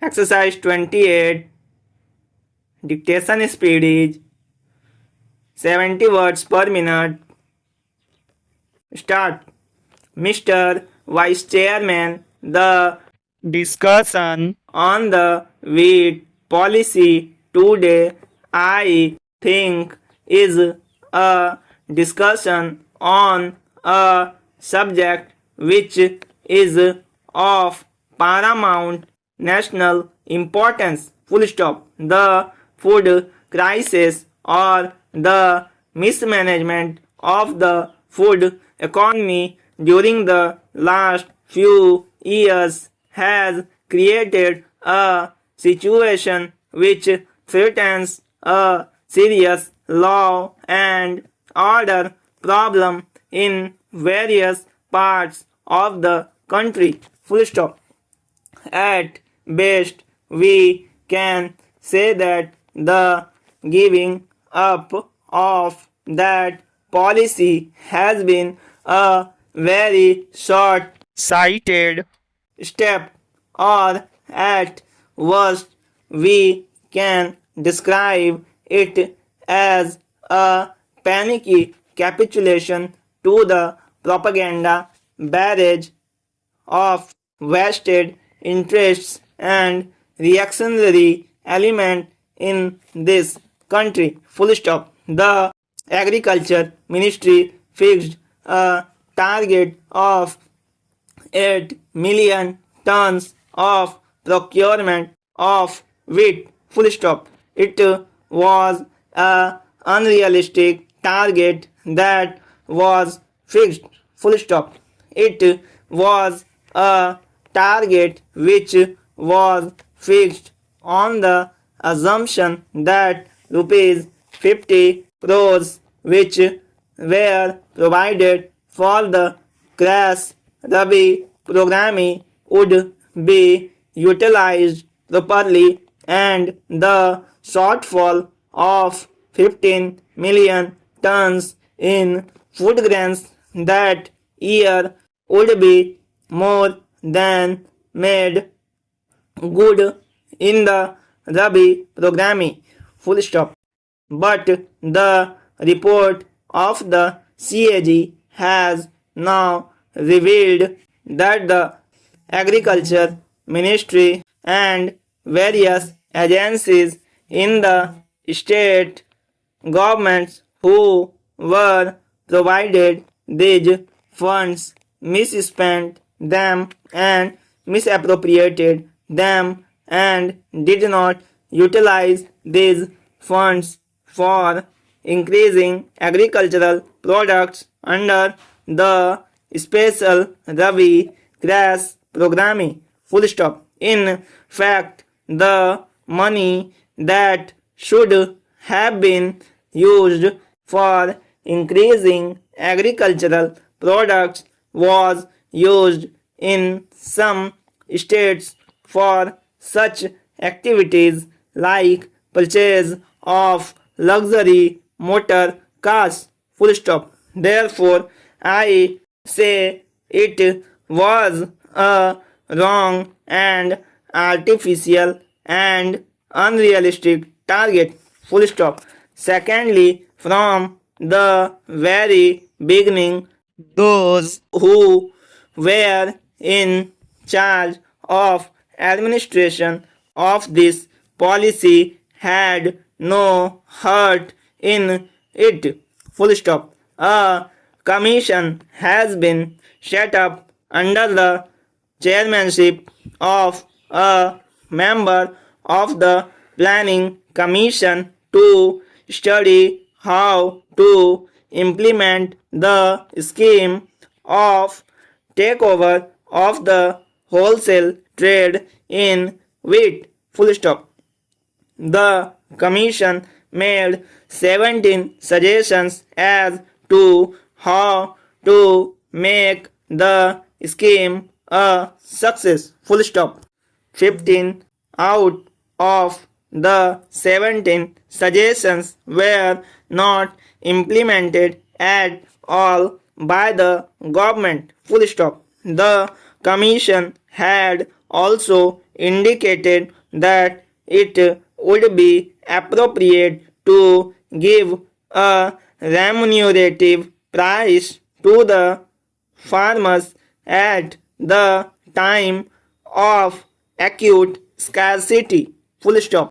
Exercise 28. Dictation speed is 70 words per minute. Start. Mr. Vice Chairman, the discussion on the wheat policy today, I think, is a discussion on a subject which is of paramount national importance. Full stop. The food crisis or the mismanagement of the food economy during the last few years has created a situation which threatens a serious law and order problem in various parts of the country. Full stop. At best, we can say that the giving up of that policy has been a very short-sighted step, or at worst, we can describe it as a panicky capitulation to the propaganda barrage of vested interests and reactionary element in this country. Full stop. The Agriculture Ministry fixed a target of 8 million tons of procurement of wheat. Full stop. It was a unrealistic target that was fixed. Full stop. It was a target which was fixed on the assumption that rupees 50 crores which were provided for the Kras Rabi programme would be utilized properly, and the shortfall of 15 million tons in food grains that year would be more than made good in the Rabi programme. Full stop. But the report of the CAG has now revealed that the Agriculture Ministry and various agencies in the state governments who were provided these funds misspent them and misappropriated them and did not utilize these funds for increasing agricultural products under the special Rabi Kras programme. Full stop. In fact, the money that should have been used for increasing agricultural products was used in some states for such activities like purchase of luxury motor cars. Full stop. Therefore, I say it was a wrong and artificial and unrealistic target. Full stop. Secondly, from the very beginning, those who were in charge of administration of this policy had no heart in it. Full stop. A commission has been set up under the chairmanship of a member of the Planning Commission to study how to implement the scheme of takeover of the wholesale trade in wheat. Full stop. The commission made 17 suggestions as to how to make the scheme a success. Full stop. 15 out of the 17 suggestions were not implemented at all by the government. Full stop. The commission had also indicated that it would be appropriate to give a remunerative price to the farmers at the time of acute scarcity. Full stop.